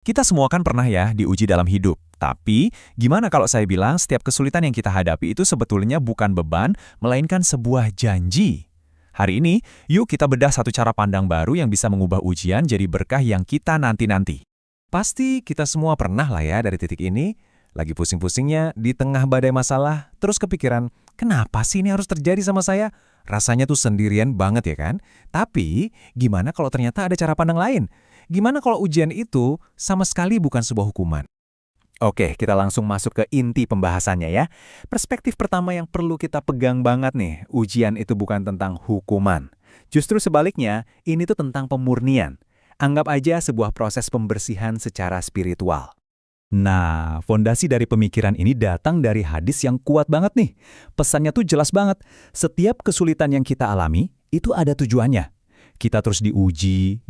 Kita semua kan pernah ya diuji dalam hidup. Tapi, gimana kalau saya bilang setiap kesulitan yang kita hadapi itu sebetulnya bukan beban, melainkan sebuah janji? Hari ini, yuk kita bedah satu cara pandang baru yang bisa mengubah ujian jadi berkah yang kita nanti-nanti. Pasti kita semua pernah lah ya dari titik ini, lagi pusing-pusingnya di tengah badai masalah, terus kepikiran, kenapa sih ini harus terjadi sama saya? Rasanya tuh sendirian banget ya kan? Tapi, gimana kalau ternyata ada cara pandang lain? Gimana kalau ujian itu sama sekali bukan sebuah hukuman? Oke, kita langsung masuk ke inti pembahasannya ya. Perspektif pertama yang perlu kita pegang banget nih, ujian itu bukan tentang hukuman. Justru sebaliknya, ini tuh tentang pemurnian. Anggap aja sebuah proses pembersihan secara spiritual. Nah, fondasi dari pemikiran ini datang dari hadis yang kuat banget nih. Pesannya tuh jelas banget. Setiap kesulitan yang kita alami, itu ada tujuannya. Kita terus diuji,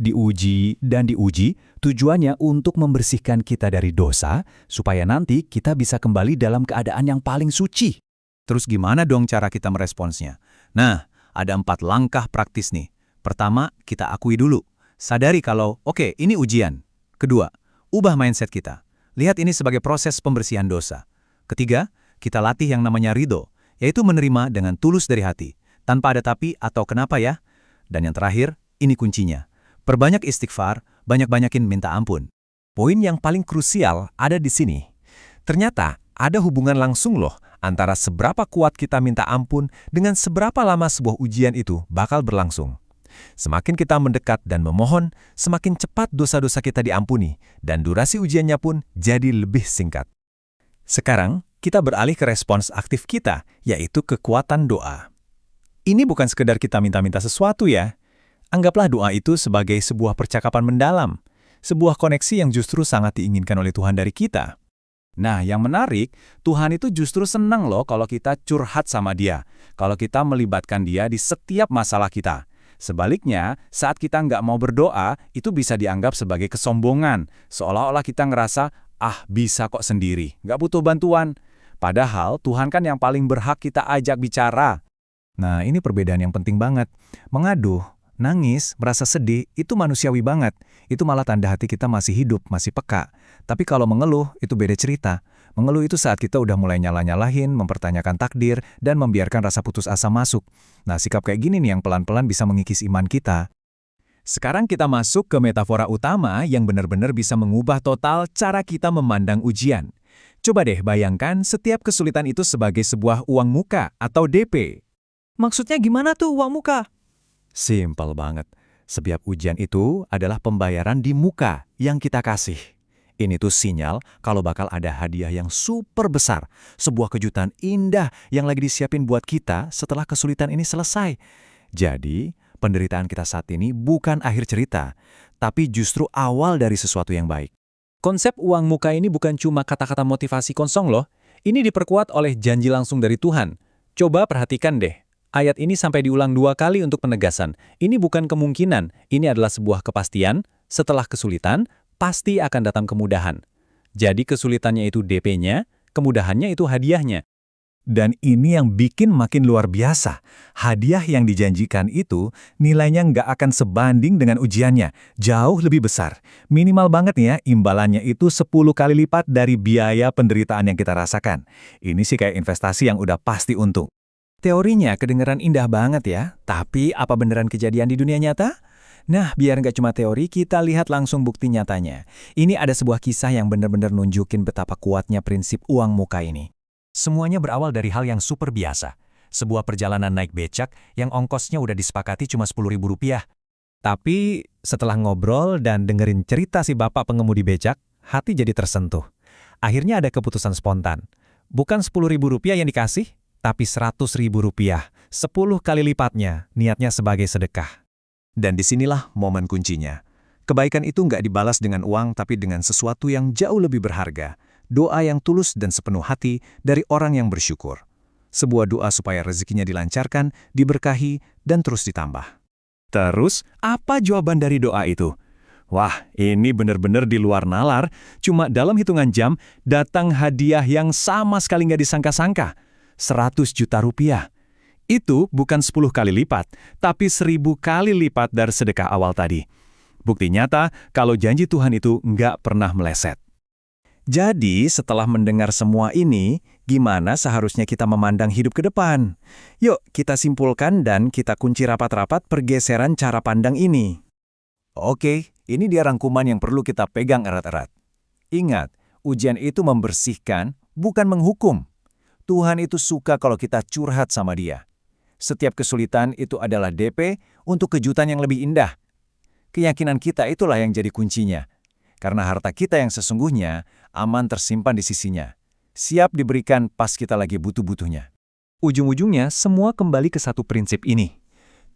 dan diuji, tujuannya untuk membersihkan kita dari dosa, supaya nanti kita bisa kembali dalam keadaan yang paling suci. Terus gimana dong cara kita meresponsnya? Nah, ada 4 langkah praktis nih. Pertama, kita akui dulu. Sadari kalau, oke, ini ujian. Kedua, ubah mindset kita. Lihat ini sebagai proses pembersihan dosa. Ketiga, kita latih yang namanya ridho, yaitu menerima dengan tulus dari hati, tanpa ada tapi atau kenapa ya. Dan yang terakhir, ini kuncinya. Perbanyak istighfar, banyak-banyakin minta ampun. Poin yang paling krusial ada di sini. Ternyata ada hubungan langsung loh antara seberapa kuat kita minta ampun dengan seberapa lama sebuah ujian itu bakal berlangsung. Semakin kita mendekat dan memohon, semakin cepat dosa-dosa kita diampuni, dan durasi ujiannya pun jadi lebih singkat. Sekarang, kita beralih ke respons aktif kita, yaitu kekuatan doa. Ini bukan sekedar kita minta-minta sesuatu ya. Anggaplah doa itu sebagai sebuah percakapan mendalam, sebuah koneksi yang justru sangat diinginkan oleh Tuhan dari kita. Nah, yang menarik, Tuhan itu justru senang loh kalau kita curhat sama Dia, kalau kita melibatkan Dia di setiap masalah kita. Sebaliknya, saat kita nggak mau berdoa, itu bisa dianggap sebagai kesombongan, seolah-olah kita ngerasa, bisa kok sendiri, nggak butuh bantuan. Padahal Tuhan kan yang paling berhak kita ajak bicara. Nah, ini perbedaan yang penting banget. Mengaduh, nangis, merasa sedih, itu manusiawi banget. Itu malah tanda hati kita masih hidup, masih peka. Tapi kalau mengeluh, itu beda cerita. Mengeluh itu saat kita udah mulai nyalah-nyalahin, mempertanyakan takdir, dan membiarkan rasa putus asa masuk. Nah, sikap kayak gini nih yang pelan-pelan bisa mengikis iman kita. Sekarang kita masuk ke metafora utama yang benar-benar bisa mengubah total cara kita memandang ujian. Coba deh bayangkan setiap kesulitan itu sebagai sebuah uang muka atau DP. Maksudnya gimana tuh uang muka? Simpel banget. Setiap ujian itu adalah pembayaran di muka yang kita kasih. Ini tuh sinyal kalau bakal ada hadiah yang super besar, sebuah kejutan indah yang lagi disiapin buat kita setelah kesulitan ini selesai. Jadi, penderitaan kita saat ini bukan akhir cerita, tapi justru awal dari sesuatu yang baik. Konsep uang muka ini bukan cuma kata-kata motivasi kosong loh. Ini diperkuat oleh janji langsung dari Tuhan. Coba perhatikan deh. Ayat ini sampai diulang 2 kali untuk penegasan. Ini bukan kemungkinan, ini adalah sebuah kepastian. Setelah kesulitan, pasti akan datang kemudahan. Jadi kesulitannya itu DP-nya, kemudahannya itu hadiahnya. Dan ini yang bikin makin luar biasa. Hadiah yang dijanjikan itu nilainya nggak akan sebanding dengan ujiannya. Jauh lebih besar. Minimal banget nih ya, imbalannya itu 10 kali lipat dari biaya penderitaan yang kita rasakan. Ini sih kayak investasi yang udah pasti untung. Teorinya kedengeran indah banget ya, tapi apa beneran kejadian di dunia nyata? Nah, biar nggak cuma teori, kita lihat langsung bukti nyatanya. Ini ada sebuah kisah yang benar-benar nunjukin betapa kuatnya prinsip uang muka ini. Semuanya berawal dari hal yang super biasa. Sebuah perjalanan naik becak yang ongkosnya udah disepakati cuma Rp10.000. Tapi setelah ngobrol dan dengerin cerita si bapak pengemudi becak, hati jadi tersentuh. Akhirnya ada keputusan spontan. Bukan Rp10.000 yang dikasih, tapi Rp100.000, 10 kali lipatnya, niatnya sebagai sedekah. Dan disinilah momen kuncinya. Kebaikan itu nggak dibalas dengan uang, tapi dengan sesuatu yang jauh lebih berharga. Doa yang tulus dan sepenuh hati dari orang yang bersyukur. Sebuah doa supaya rezekinya dilancarkan, diberkahi, dan terus ditambah. Terus, apa jawaban dari doa itu? Wah, ini benar-benar di luar nalar. Cuma dalam hitungan jam, datang hadiah yang sama sekali nggak disangka-sangka. Rp100 juta. Itu bukan 10 kali lipat, tapi 1000 kali lipat dari sedekah awal tadi. Bukti nyata kalau janji Tuhan itu nggak pernah meleset. Jadi, setelah mendengar semua ini, gimana seharusnya kita memandang hidup ke depan? Yuk, kita simpulkan dan kita kunci rapat-rapat pergeseran cara pandang ini. Oke, ini dia rangkuman yang perlu kita pegang erat-erat. Ingat, ujian itu membersihkan, bukan menghukum. Tuhan itu suka kalau kita curhat sama Dia. Setiap kesulitan itu adalah DP untuk kejutan yang lebih indah. Keyakinan kita itulah yang jadi kuncinya. Karena harta kita yang sesungguhnya aman tersimpan di sisinya. Siap diberikan pas kita lagi butuh-butuhnya. Ujung-ujungnya semua kembali ke satu prinsip ini.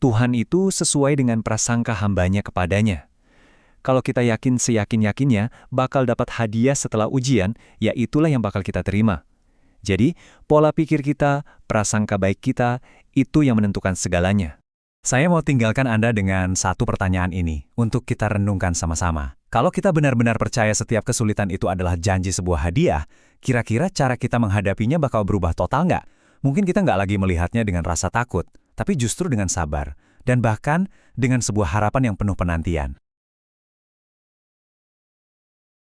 Tuhan itu sesuai dengan prasangka hambanya kepadanya. Kalau kita yakin seyakin-yakinnya bakal dapat hadiah setelah ujian, ya itulah yang bakal kita terima. Jadi, pola pikir kita, prasangka baik kita, itu yang menentukan segalanya. Saya mau tinggalkan Anda dengan satu pertanyaan ini untuk kita renungkan sama-sama. Kalau kita benar-benar percaya setiap kesulitan itu adalah janji sebuah hadiah, kira-kira cara kita menghadapinya bakal berubah total nggak? Mungkin kita nggak lagi melihatnya dengan rasa takut, tapi justru dengan sabar, dan bahkan dengan sebuah harapan yang penuh penantian.